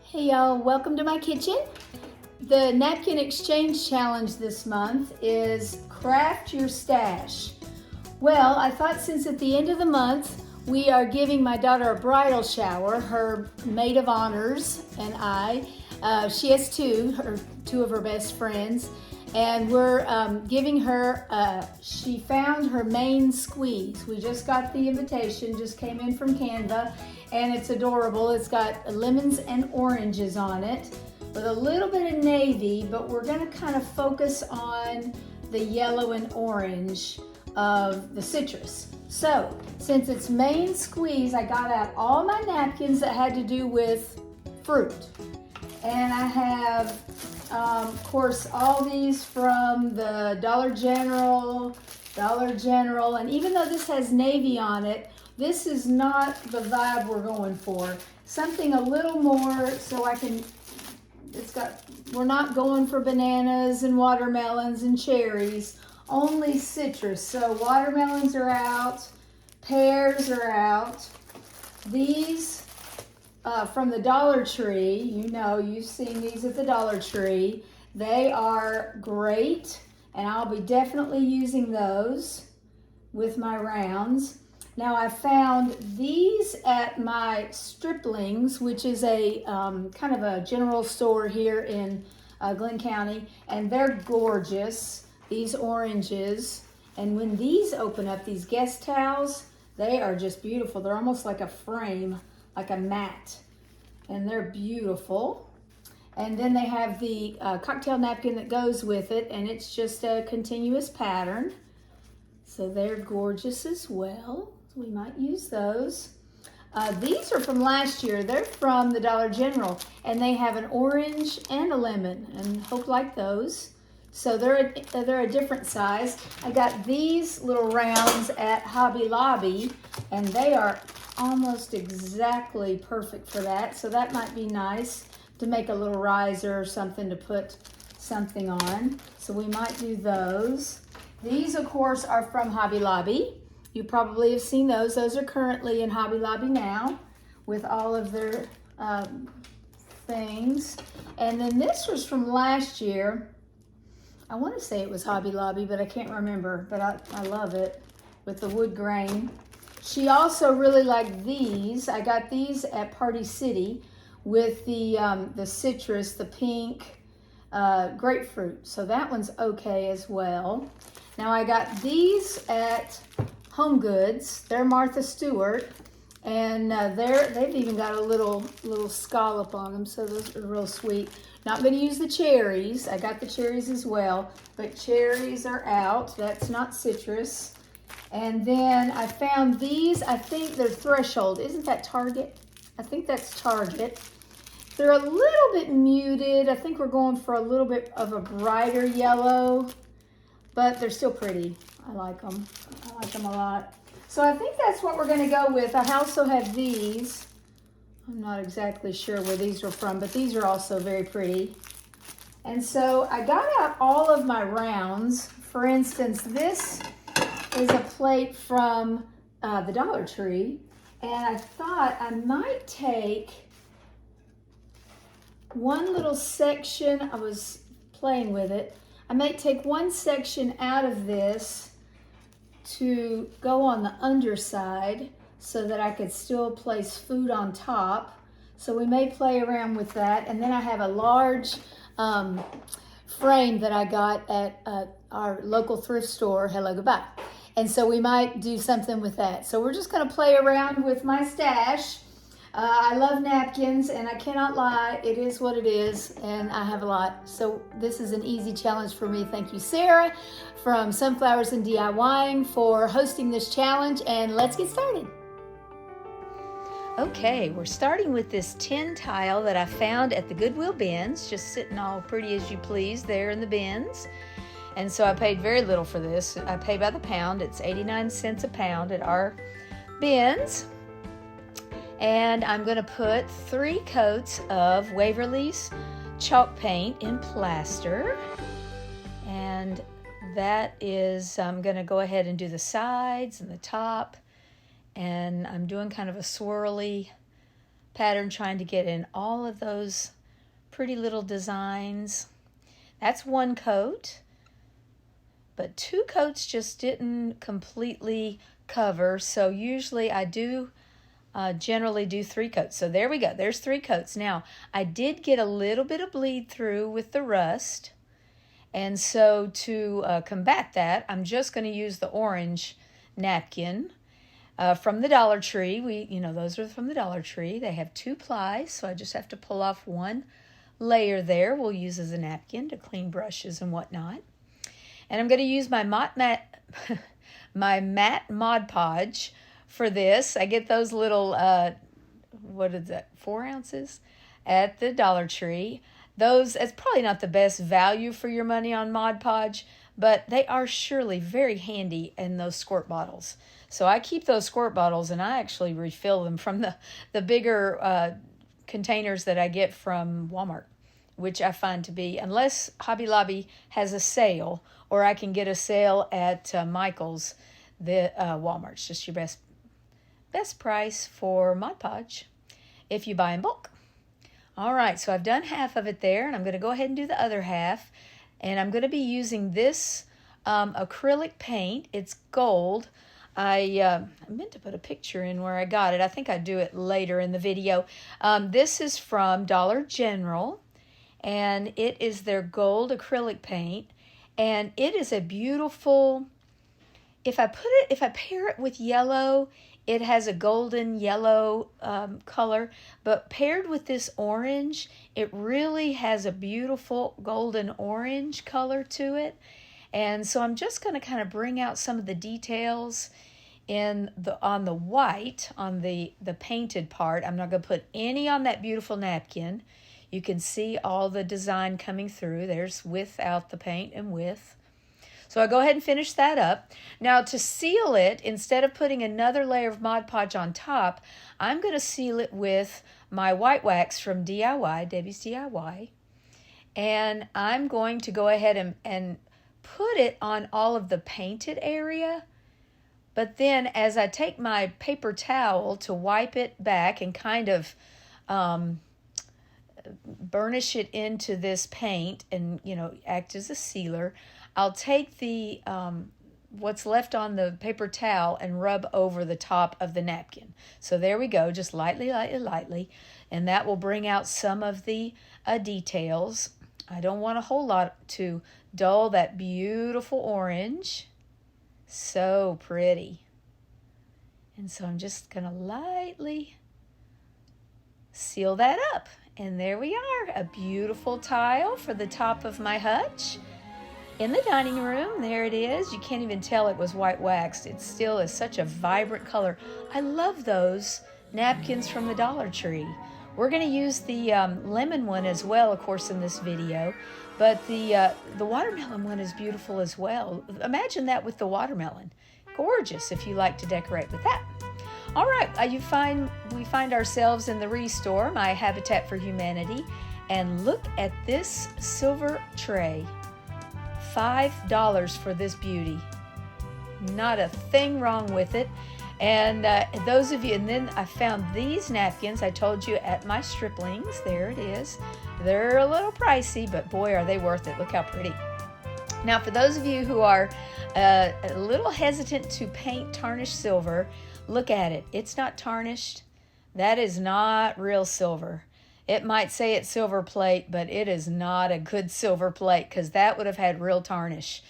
Hey y'all, welcome to my kitchen. The napkin exchange challenge this month is craft your stash. Well, I thought since at the end of the month we are giving my daughter a bridal shower, her maid of honors and I. She has two of her best friends, and we're giving her, she found her main squeeze. We just got the invitation, just came in from Canva, and it's adorable. It's got lemons and oranges on it with a little bit of navy, but we're gonna kind of focus on the yellow and orange of the citrus. So, since it's main squeeze, I got out all my napkins that had to do with fruit. And I have, of course, all these from the Dollar General, and even though this has navy on it, this is not the vibe we're going for. Something a little more so I can, we're not going for bananas and watermelons and cherries, only citrus. So watermelons are out, pears are out. These from the Dollar Tree, you know, you've seen these at the Dollar Tree. They are great, and I'll be definitely using those with my rounds. Now I found these at my Stripling's, which is a kind of a general store here in Glenn County, and they're gorgeous, these oranges. And when these open up, these guest towels, they are just beautiful. They're almost like a frame, like a mat, and they're beautiful. And then they have the cocktail napkin that goes with it, and it's just a continuous pattern. So they're gorgeous as well. We might use those. These are from last year. They're from the Dollar General, and they have an orange and a lemon, and hope like those. So they're a different size. I got these little rounds at Hobby Lobby, and they are almost exactly perfect for that. So that might be nice to make a little riser or something to put something on. So we might do those. These, of course, are from Hobby Lobby. You probably have seen those. Those are currently in Hobby Lobby now with all of their things. And then this was from last year. I want to say it was Hobby Lobby, but I can't remember. But I love it with the wood grain. She also really liked these. I got these at Party City with the citrus, the pink, grapefruit. So that one's okay as well. Now I got these at Home Goods. They're Martha Stewart, and they've even got a little scallop on them, so those are real sweet. Not going to use the cherries. I got the cherries as well, but cherries are out. That's not citrus. And then I found these. I think they're Threshold. Isn't that Target? I think that's Target. They're a little bit muted. I think we're going for a little bit of a brighter yellow, but they're still pretty. I like them. I like them a lot. So I think that's what we're going to go with. I also have these. I'm not exactly sure where these are from, but these are also very pretty. And so I got out all of my rounds. For instance, this is a plate from the Dollar Tree, and I thought I might take one little section. I was playing with it. I might take one section out of this to go on the underside so that I could still place food on top. So we may play around with that. And then I have a large frame that I got at our local thrift store, Hello Goodbye. And so we might do something with that. So we're just gonna play around with my stash. I love napkins, and I cannot lie, it is what it is, and I have a lot. So this is an easy challenge for me. Thank you, Sarah, from Sunflowers and DIYing, for hosting this challenge, and let's get started. Okay, we're starting with this tin tile that I found at the Goodwill bins, just sitting all pretty as you please there in the bins. And so I paid very little for this. I pay by the pound. It's 89 cents a pound at our bins. And I'm going to put 3 coats of Waverly's chalk paint in plaster. And that is, I'm going to go ahead and do the sides and the top. And I'm doing kind of a swirly pattern, trying to get in all of those pretty little designs. That's one coat, but 2 coats just didn't completely cover, so usually I do generally do 3 coats. So there we go, there's 3 coats. Now I did get a little bit of bleed through with the rust, and so to combat that, I'm just going to use the orange napkin from the Dollar Tree. Those are from the Dollar Tree. They have 2 plies, so I just have to pull off 1 layer there. We'll use as a napkin to clean brushes and whatnot. And I'm going to use my matte Mod Podge for this. I get those little, what is that, 4 ounces at the Dollar Tree. It's probably not the best value for your money on Mod Podge, but they are surely very handy in those squirt bottles. So I keep those squirt bottles, and I actually refill them from the bigger containers that I get from Walmart, which I find to be, unless Hobby Lobby has a sale, or I can get a sale at Michael's, Walmart's just your best price for Mod Podge if you buy in bulk. All right, so I've done half of it there, and I'm going to go ahead and do the other half. And I'm going to be using this acrylic paint. It's gold. I meant to put a picture in where I got it. I think I'd do it later in the video. This is from Dollar General, and it is their gold acrylic paint. And it is a beautiful, if I pair it with yellow, it has a golden yellow color, but paired with this orange, it really has a beautiful golden orange color to it. And so I'm just going to kind of bring out some of the details on the white, on the painted part. I'm not going to put any on that beautiful napkin. You can see all the design coming through. There's without the paint and with. So I'll go ahead and finish that up. Now to seal it, instead of putting another layer of Mod Podge on top, I'm going to seal it with my white wax from DIY, Debbie's DIY. And I'm going to go ahead and put it on all of the painted area. But then as I take my paper towel to wipe it back and kind of burnish it into this paint and, act as a sealer, I'll take the what's left on the paper towel and rub over the top of the napkin. So there we go, just lightly, lightly, lightly. And that will bring out some of the details. I don't want a whole lot to dull that beautiful orange. So pretty. And so I'm just going to lightly seal that up. And there we are, a beautiful tile for the top of my hutch. In the dining room, there it is. You can't even tell it was white waxed. It still is such a vibrant color. I love those napkins from the Dollar Tree. We're going to use the lemon one as well, of course, in this video. But the watermelon one is beautiful as well. Imagine that with the watermelon. Gorgeous if you like to decorate with that. All right, we find ourselves in the Restore, my Habitat for Humanity. And look at this silver tray. $5 for this beauty. Not a thing wrong with it. And those of you, and then I found these napkins, I told you, at my Striplings. There it is. They're a little pricey, but boy, are they worth it. Look how pretty. Now, for those of you who are a little hesitant to paint tarnished silver, look at it. It's not tarnished. That is not real silver. It might say it's silver plate, but it is not a good silver plate, because that would have had real tarnish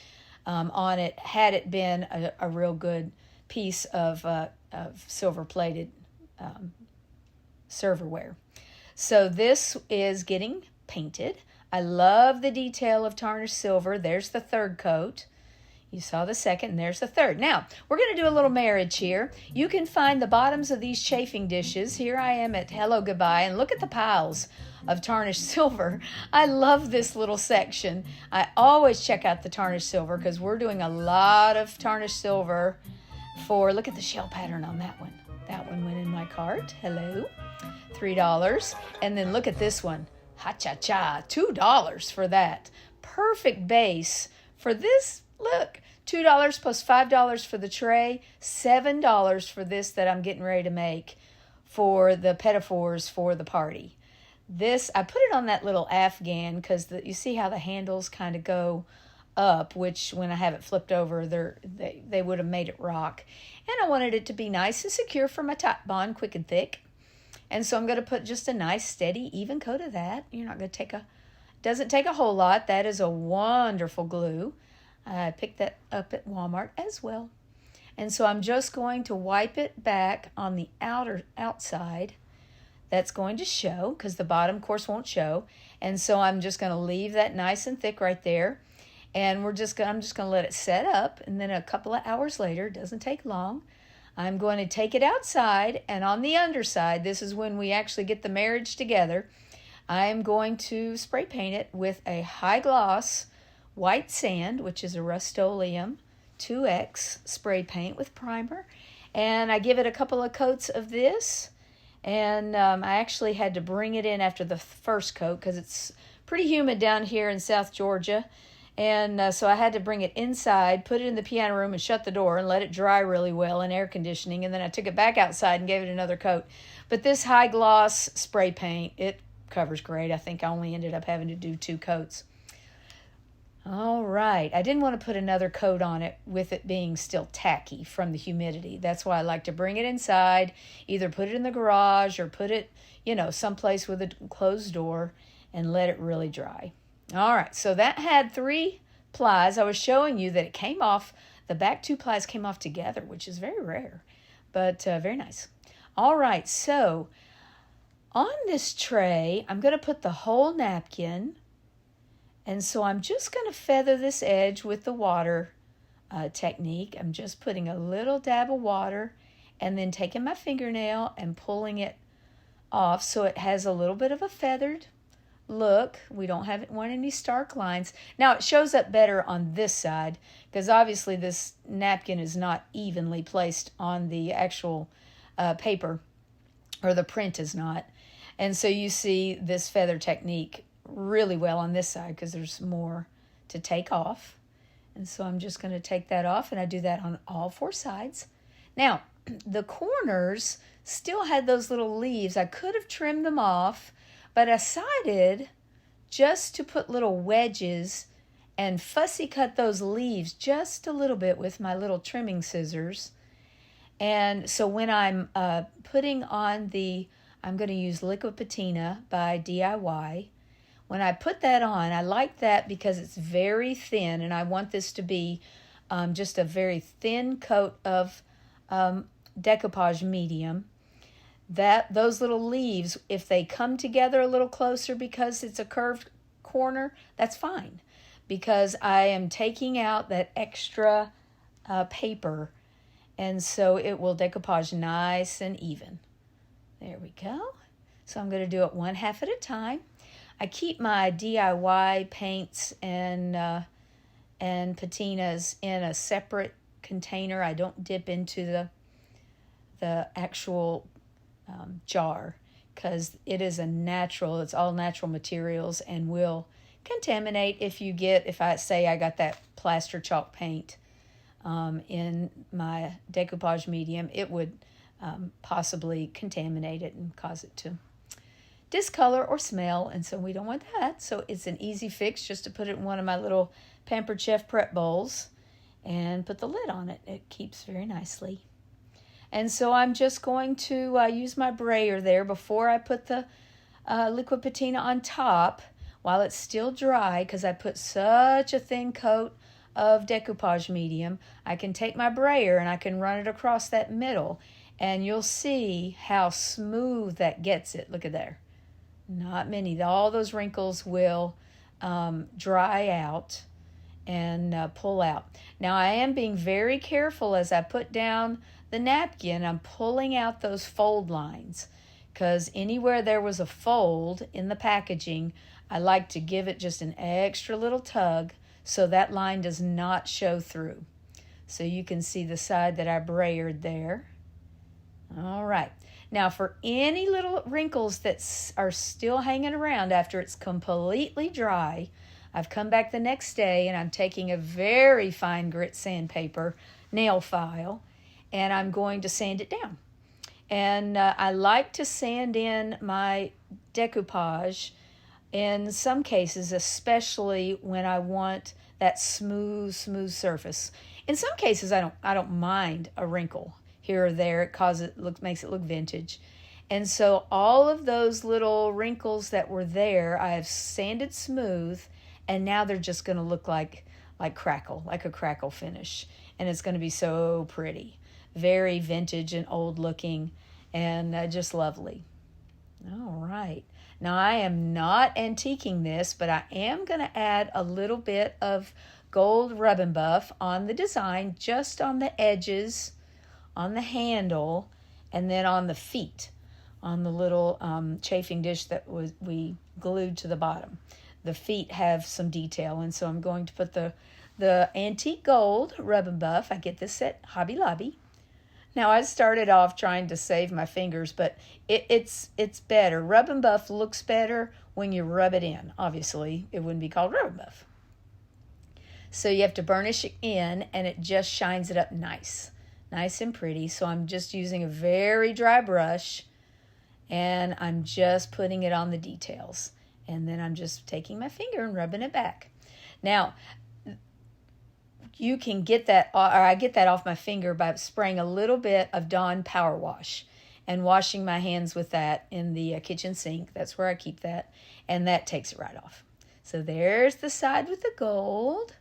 on it had it been a real good piece of silver plated serverware. So this is getting painted. I love the detail of tarnished silver. There's the third coat. You saw the second, and there's the third. Now, we're going to do a little marriage here. You can find the bottoms of these chafing dishes. Here I am at Hello Goodbye, and look at the piles of tarnished silver. I love this little section. I always check out the tarnished silver because we're doing a lot of tarnished silver for, look at the shell pattern on that one. That one went in my cart. Hello. $3. And then look at this one. Ha-cha-cha. $2 for that. Perfect base for this. Look, $2 plus $5 for the tray, $7 for this that I'm getting ready to make. for the pedophores for the party. This, I put it on that little Afghan because you see how the handles kind of go up, which when I have it flipped over, they would have made it rock. And I wanted it to be nice and secure for my Top Bond, quick and thick. And so I'm going to put just a nice, steady, even coat of that. You're not going to take doesn't take a whole lot. That is a wonderful glue. I picked that up at Walmart as well. And so I'm just going to wipe it back on the outside. That's going to show because the bottom, of course, won't show. And so I'm just going to leave that nice and thick right there. And I'm just going to let it set up. And then a couple of hours later, it doesn't take long, I'm going to take it outside. And on the underside, this is when we actually get the marriage together, I'm going to spray paint it with a high gloss white sand, which is a Rust-Oleum 2X spray paint with primer. And I give it a couple of coats of this. And I actually had to bring it in after the first coat because it's pretty humid down here in South Georgia. And so I had to bring it inside, put it in the piano room and shut the door and let it dry really well in air conditioning. And then I took it back outside and gave it another coat. But this high gloss spray paint, it covers great. I think I only ended up having to do 2 coats. All right. I didn't want to put another coat on it with it being still tacky from the humidity. That's why I like to bring it inside, either put it in the garage or put it, someplace with a closed door and let it really dry. All right. So that had 3 plies. I was showing you that it came off, the back 2 plies came off together, which is very rare, but very nice. All right. So on this tray, I'm going to put the whole napkin. And so I'm just going to feather this edge with the water technique. I'm just putting a little dab of water and then taking my fingernail and pulling it off so it has a little bit of a feathered look. We don't want any stark lines. Now it shows up better on this side because obviously this napkin is not evenly placed on the actual paper, or the print is not. And so you see this feather technique really well on this side because there's more to take off. And so I'm just going to take that off, and I do that on all 4 sides. Now, the corners still had those little leaves. I could have trimmed them off, but I decided just to put little wedges and fussy cut those leaves just a little bit with my little trimming scissors. And so when I'm putting on I'm going to use Liquid Patina by DIY. When I put that on, I like that because it's very thin, and I want this to be just a very thin coat of decoupage medium. Those little leaves, if they come together a little closer because it's a curved corner, that's fine, because I am taking out that extra paper, and so it will decoupage nice and even. There we go. So I'm going to do it 1/2 at a time. I keep my DIY paints and patinas in a separate container. I don't dip into the actual jar because it is it's all natural materials and will contaminate if I say I got that plaster chalk paint in my decoupage medium. It would possibly contaminate it and cause it to discolor or smell, and so we don't want that. So it's an easy fix just to put it in one of my little Pampered Chef prep bowls and put the lid on it. It keeps very nicely. And so I'm just going to use my brayer there before I put the liquid patina on top while it's still dry, because I put such a thin coat of decoupage medium. I can take my brayer and I can run it across that middle, and you'll see how smooth that gets it. Look at there. Not many. All those wrinkles will dry out and pull out. Now I am being very careful as I put down the napkin. I'm pulling out those fold lines because anywhere there was a fold in the packaging, I like to give it just an extra little tug so that line does not show through. So you can see the side that I brayered there. All right. Now for any little wrinkles that are still hanging around after it's completely dry, I've come back the next day and I'm taking a very fine grit sandpaper nail file and I'm going to sand it down. And I like to sand in my decoupage in some cases, especially when I want that smooth surface. In some cases, I don't mind a wrinkle here or there. Makes it look vintage. And so all of those little wrinkles that were there, I have sanded smooth, and now they're just going to look like a crackle finish. And it's going to be so pretty. Very vintage and old looking, and just lovely. All right. Now I am not antiquing this, but I am going to add a little bit of gold rub and buff on the design, just on the edges, on the handle, and then on the feet, on the little chafing dish that we glued to the bottom. The feet have some detail, and so I'm going to put the antique gold rub and buff. I get this at Hobby Lobby. Now, I started off trying to save my fingers, but it's better. Rub and buff looks better when you rub it in. Obviously, it wouldn't be called rub and buff. So you have to burnish it in, and it just shines it up nice and pretty. So I'm just using a very dry brush, and I'm just putting it on the details. And then I'm just taking my finger and rubbing it back. Now, you can get that, or I get that off my finger by spraying a little bit of Dawn Power Wash and washing my hands with that in the kitchen sink. That's where I keep that, and that takes it right off. So there's the side with the gold,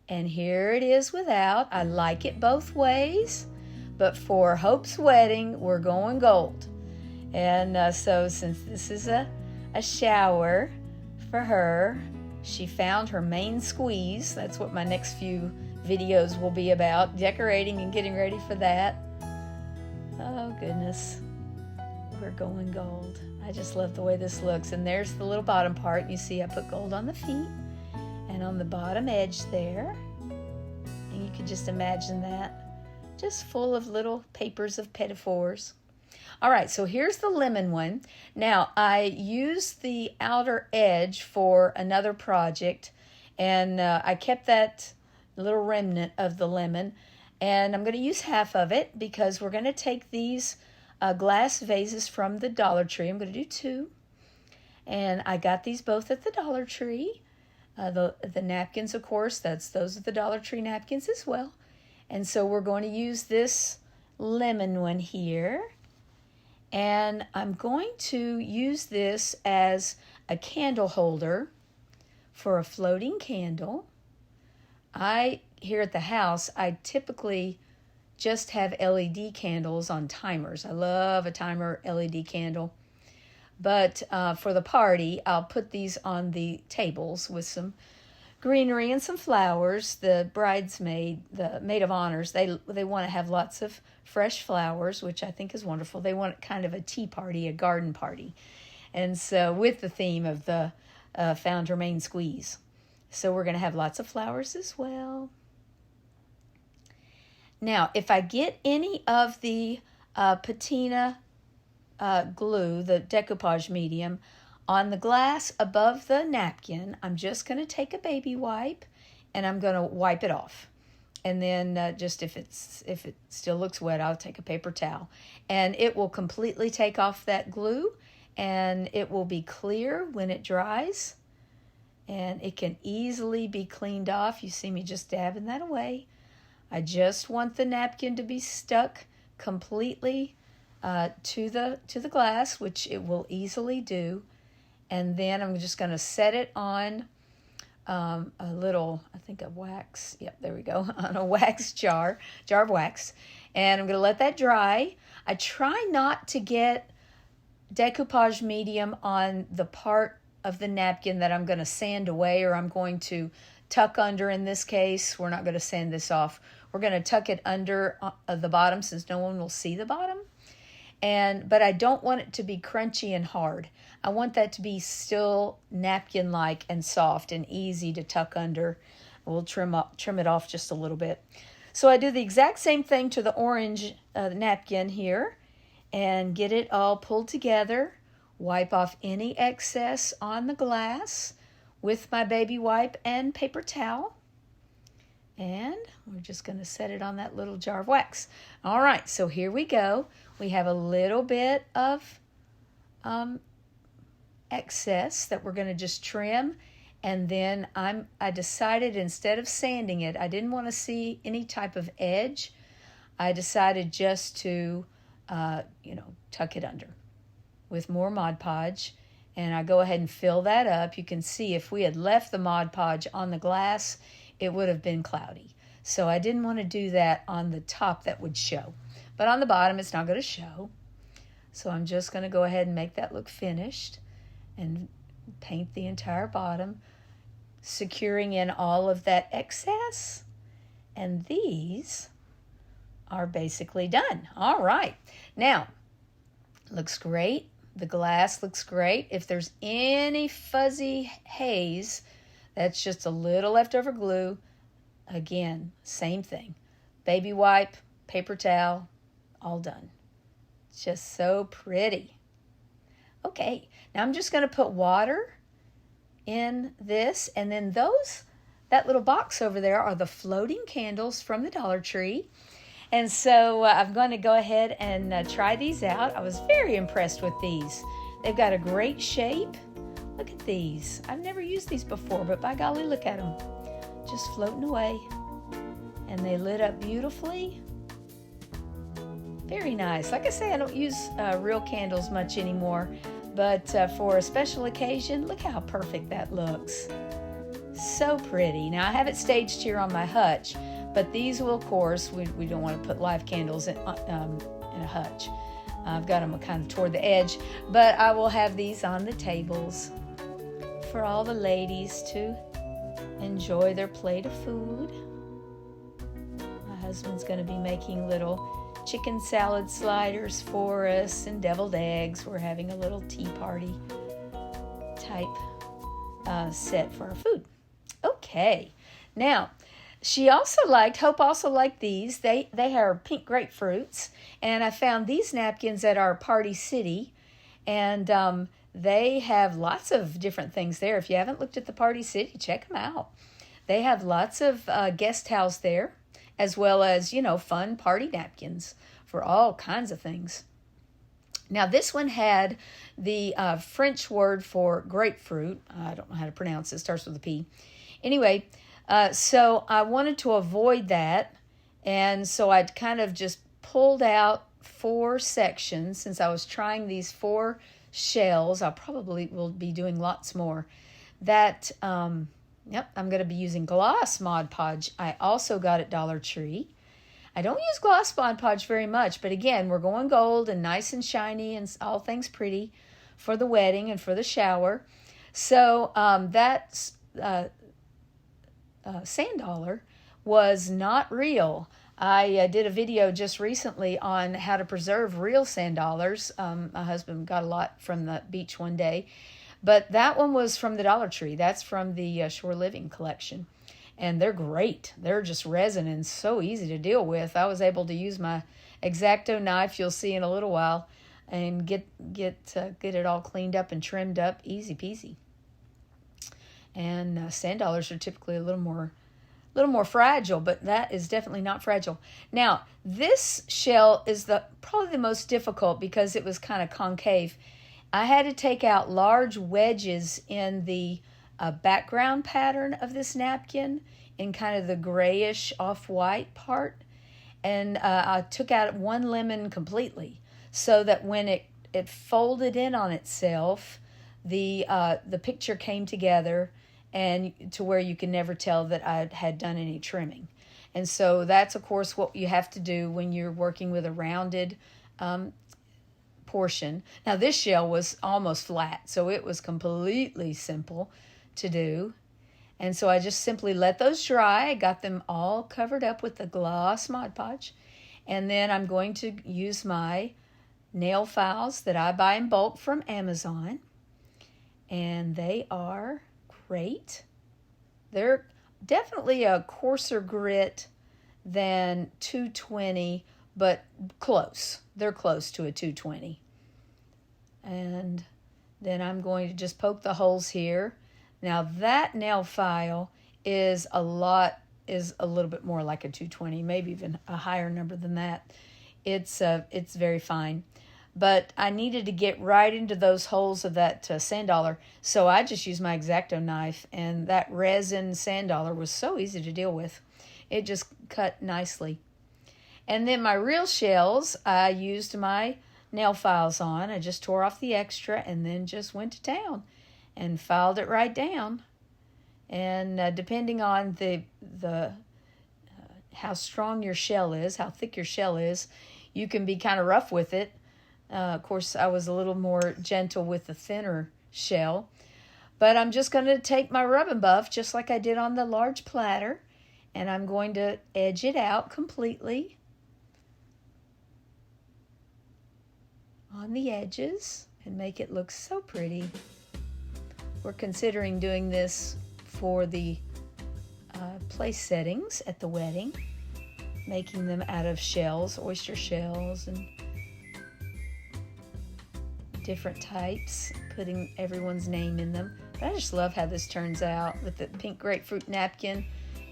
and here it is without. I like it both ways, but for Hope's wedding, we're going gold. And so since this is a shower for her, she found her main squeeze. That's what my next few videos will be about, decorating and getting ready for that. Oh, goodness. We're going gold. I just love the way this looks. And there's the little bottom part. You see I put gold on the feet and on the bottom edge there. And you can just imagine that. Just full of little papers of pinafores. All right, so here's the lemon one. Now, I used the outer edge for another project, and I kept that little remnant of the lemon, and I'm going to use half of it because we're going to take these glass vases from the Dollar Tree. I'm going to do 2, and I got these both at the Dollar Tree. The napkins, of course, those are the Dollar Tree napkins as well. And so we're going to use this lemon one here. And I'm going to use this as a candle holder for a floating candle. Here at the house, I typically just have LED candles on timers. I love a timer LED candle. But for the party, I'll put these on the tables with some greenery and some flowers. The bridesmaid, the maid of honors, they want to have lots of fresh flowers, which I think is wonderful. They want kind of a tea party, a garden party. And so with the theme of the found her main squeeze. So we're going to have lots of flowers as well. Now, if I get any of the patina glue, the decoupage medium, on the glass above the napkin, I'm just going to take a baby wipe and I'm going to wipe it off. And then just if it still looks wet, I'll take a paper towel. And it will completely take off that glue, and it will be clear when it dries. And it can easily be cleaned off. You see me just dabbing that away. I just want the napkin to be stuck completely to the glass, which it will easily do. And then I'm just going to set it on a little, I think a wax, yep, there we go, on a wax jar of wax. And I'm going to let that dry. I try not to get decoupage medium on the part of the napkin that I'm going to sand away, or I'm going to tuck under. In this case, we're not going to sand this off. We're going to tuck it under the bottom since no one will see the bottom. But I don't want it to be crunchy and hard. I want that to be still napkin-like and soft and easy to tuck under. We'll trim it off just a little bit. So I do the exact same thing to the orange napkin here and get it all pulled together. Wipe off any excess on the glass with my baby wipe and paper towel. And we're just going to set it on that little jar of wax. All right, so here we go. We have a little bit of excess that we're going to just trim. And then I decided, instead of sanding it, I didn't want to see any type of edge. I decided just to, tuck it under with more Mod Podge. And I go ahead and fill that up. You can see if we had left the Mod Podge on the glass, it would have been cloudy. So I didn't want to do that on the top. That would show. But on the bottom, it's not going to show. So I'm just going to go ahead and make that look finished and paint the entire bottom, securing in all of that excess. And these are basically done. All right. Now, looks great. The glass looks great. If there's any fuzzy haze, that's just a little leftover glue. Again, same thing. Baby wipe, paper towel, all done. It's just so pretty. Okay, now I'm just going to put water in this, and then that little box over there are the floating candles from the Dollar Tree. And so I'm going to go ahead and try these out. I was very impressed with these. They've got a great shape. Look at these. I've never used these before, but by golly, look at them. Just floating away. And they lit up beautifully. Very nice. Like I say, I don't use real candles much anymore, but for a special occasion, look how perfect that looks. So pretty. Now I have it staged here on my hutch, but these will, of course, we don't want to put live candles in a hutch. I've got them kind of toward the edge, but I will have these on the tables for all the ladies to enjoy their plate of food. My husband's going to be making little chicken salad sliders for us and deviled eggs. We're having a little tea party type set for our food. Okay, now Hope also liked these. They are pink grapefruits, and I found these napkins at our Party City, and they have lots of different things there. If you haven't looked at the Party City, check them out. They have lots of guest house there, as well as, fun party napkins for all kinds of things. Now, this one had the French word for grapefruit. I don't know how to pronounce it. It starts with a P. Anyway, so I wanted to avoid that, and so I'd kind of just pulled out 4 sections since I was trying these 4 shells. I probably will be doing lots more. I'm going to be using gloss Mod Podge. I also got at Dollar Tree. I don't use gloss Mod Podge very much, but again, we're going gold and nice and shiny and all things pretty for the wedding and for the shower. So that's sand dollar was not real. I did a video just recently on how to preserve real sand dollars. My husband got a lot from the beach one day, but that one was from the Dollar Tree. That's from the Shore Living collection, and they're great. They're just resin and so easy to deal with. I was able to use my X-Acto knife, you'll see in a little while, and get it all cleaned up and trimmed up, easy peasy. And sand dollars are typically a little more fragile, but that is definitely not fragile. Now, this shell is probably the most difficult because it was kind of concave. I had to take out large wedges in the background pattern of this napkin in kind of the grayish off-white part, and I took out one lemon completely so that when it folded in on itself, the picture came together and to where you can never tell that I had done any trimming. And so that's, of course, what you have to do when you're working with a rounded portion. Now, this shell was almost flat, so it was completely simple to do. And so I just simply let those dry. I got them all covered up with the gloss Mod Podge. And then I'm going to use my nail files that I buy in bulk from Amazon. And they are great. They're definitely a coarser grit than 220, but close. They're close to a 220. And then I'm going to just poke the holes here. Now that nail file is a lot is a little bit more like a 220, maybe even a higher number than that. It's very fine. But I needed to get right into those holes of that sand dollar, so I just used my X-Acto knife, and that resin sand dollar was so easy to deal with. It just cut nicely. And then my real shells, I used my nail files on. I just tore off the extra and then just went to town and filed it right down. And depending on the how strong your shell is, how thick your shell is, you can be kind of rough with it. Of course, I was a little more gentle with the thinner shell. But I'm just going to take my rub and buff, just like I did on the large platter, and I'm going to edge it out completely on the edges and make it look so pretty. We're considering doing this for the place settings at the wedding, making them out of shells, oyster shells, and different types, putting everyone's name in them. But I just love how this turns out with the pink grapefruit napkin,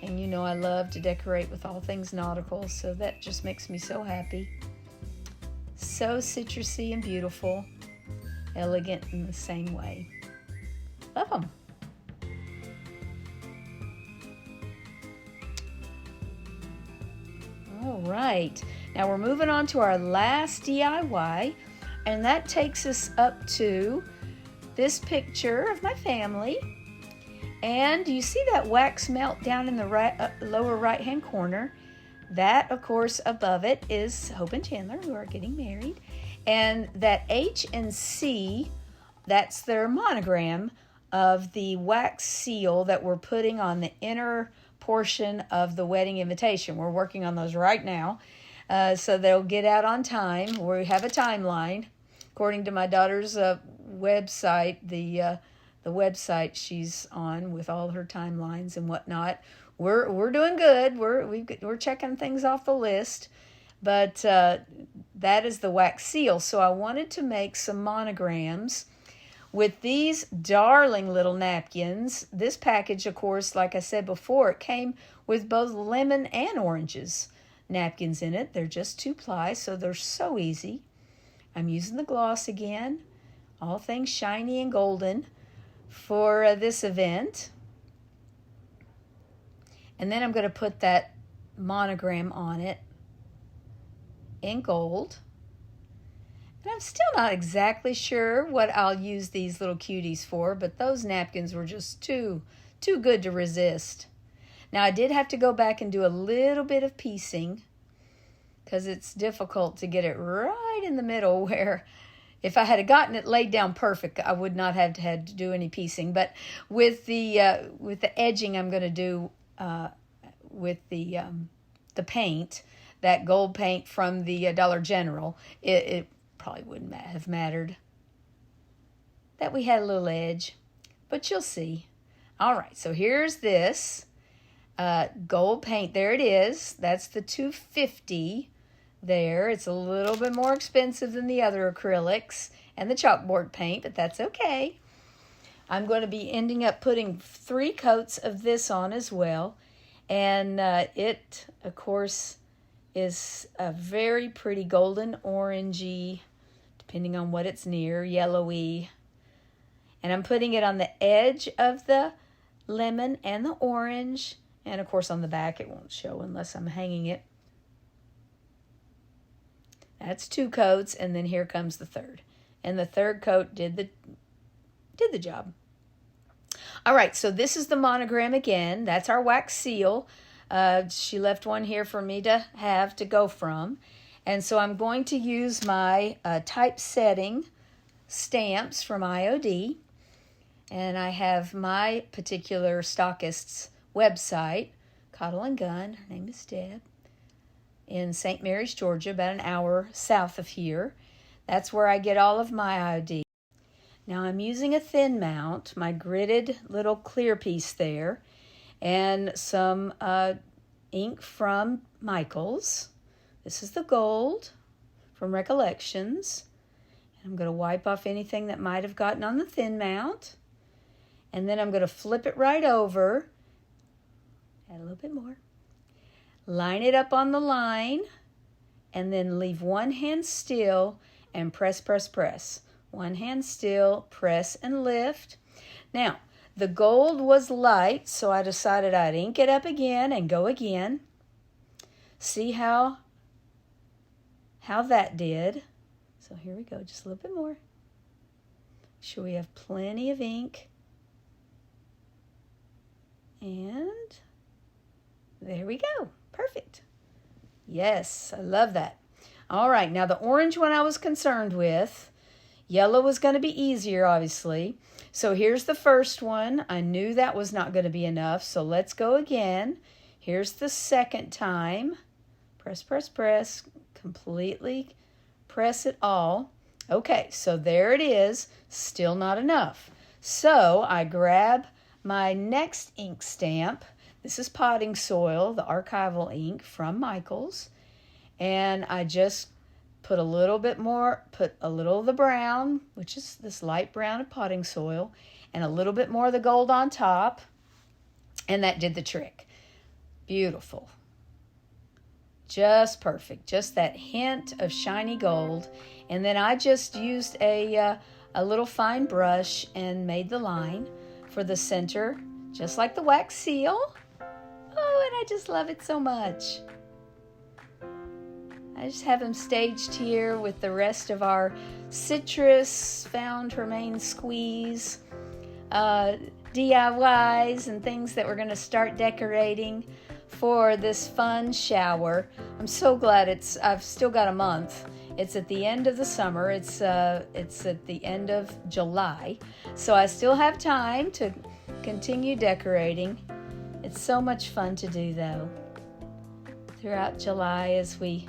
and you know I love to decorate with all things nautical, so that just makes me so happy. So citrusy and beautiful, elegant in the same way. Love them. All right, now we're moving on to our last DIY, and that takes us up to this picture of my family. And you see that wax melt down in the lower right-hand corner? That, of course, above it is Hope and Chandler, who are getting married. And that H and C, that's their monogram of the wax seal that we're putting on the inner portion of the wedding invitation. We're working on those right now, so they'll get out on time. We have a timeline. According to my daughter's website, the website she's on with all her timelines and whatnot, we're doing good. We're checking things off the list, but that is the wax seal. So I wanted to make some monograms with these darling little napkins. This package, of course, like I said before, it came with both lemon and oranges napkins in it. They're just 2-ply, so they're so easy. I'm using the gloss again, all things shiny and golden for this event. And then I'm going to put that monogram on it in gold. And I'm still not exactly sure what I'll use these little cuties for, but those napkins were just too good to resist. Now, I did have to go back and do a little bit of piecing because it's difficult to get it right in the middle where if I had gotten it laid down perfect, I would not have had to do any piecing. But with the edging I'm going to do with the paint, that gold paint from the Dollar General, it probably wouldn't have mattered that we had a little edge, but you'll see. All right, so here's this gold paint. There it is. That's the $2.50 there. It's a little bit more expensive than the other acrylics and the chalkboard paint, but that's okay. I'm going to be ending up putting 3 coats of this on as well, and it, of course, is a very pretty golden orangey, depending on what it's near, yellowy. And I'm putting it on the edge of the lemon and the orange. And of course on the back it won't show unless I'm hanging it. That's 2 coats, and then here comes the third. And the third coat did the job. All right, so this is the monogram again. That's our wax seal. She left one here for me to have to go from. And so I'm going to use my typesetting stamps from IOD. And I have my particular stockist's website, Cottle and Gun. Her name is Deb. In St. Mary's, Georgia, about an hour south of here. That's where I get all of my IOD. Now I'm using a thin mount, my gridded little clear piece there, and some ink from Michaels. This is the gold from Recollections. And I'm going to wipe off anything that might have gotten on the thin mount. And then I'm going to flip it right over Add a little bit more. Line it up on the line, and then leave one hand still and press, press, press. One hand still, press and lift. Now, the gold was light, so I decided I'd ink it up again and go again. See how that did. So here we go, just a little bit more. Make sure we have plenty of ink. And there we go. Perfect. Yes, I love that. All right, now the orange one I was concerned with. Yellow was going to be easier, obviously. So here's the first one. I knew that was not going to be enough, so let's go again. Here's the second time. Press, press, press. Completely press it all. Okay, so there it is. Still not enough. So I grab my next ink stamp. This is Potting Soil, the archival ink from Michaels. And I just put a little bit more, put a little of the brown, which is this light brown of Potting Soil, and a little bit more of the gold on top. And that did the trick. Beautiful. Just perfect. Just that hint of shiny gold. And then I just used a little fine brush and made the line for the center, just like the wax seal. Oh, and I just love it so much. I just have them staged here with the rest of our citrus, found romaine squeeze, DIYs and things that we're going to start decorating for this fun shower. I'm so glad I've still got a month. It's at the end of the summer. It's at the end of July. So I still have time to continue decorating. It's so much fun to do, though, throughout July as we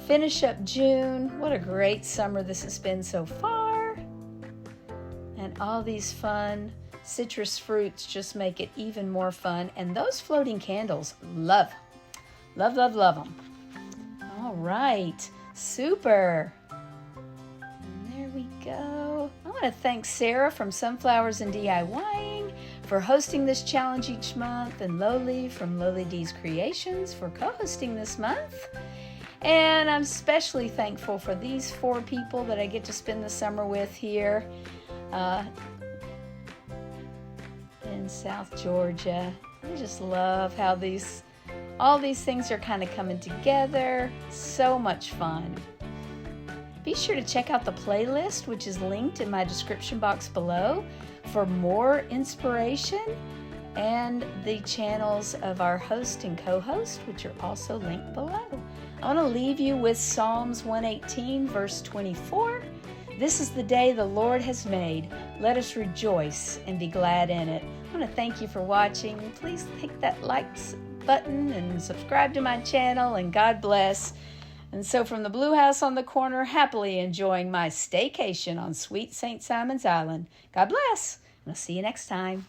finish up June. What a great summer this has been so far. And all these fun citrus fruits just make it even more fun. And those floating candles, love them. All right, super. And there we go. I want to thank Sarah from Sunflowers and DIYing for hosting this challenge each month, and Lowly from Lowly D's Creations for co-hosting this month. And I'm especially thankful for these 4 people that I get to spend the summer with here in South Georgia. I just love how all these things are kind of coming together. So much fun. Be sure to check out the playlist, which is linked in my description box below, for more inspiration, and the channels of our host and co-host, which are also linked below. I want to leave you with Psalms 118, verse 24. This is the day the Lord has made. Let us rejoice and be glad in it. I want to thank you for watching. Please hit that likes button and subscribe to my channel, and God bless. And so from the Blue House on the corner, happily enjoying my staycation on sweet St. Simon's Island. God bless, and I'll see you next time.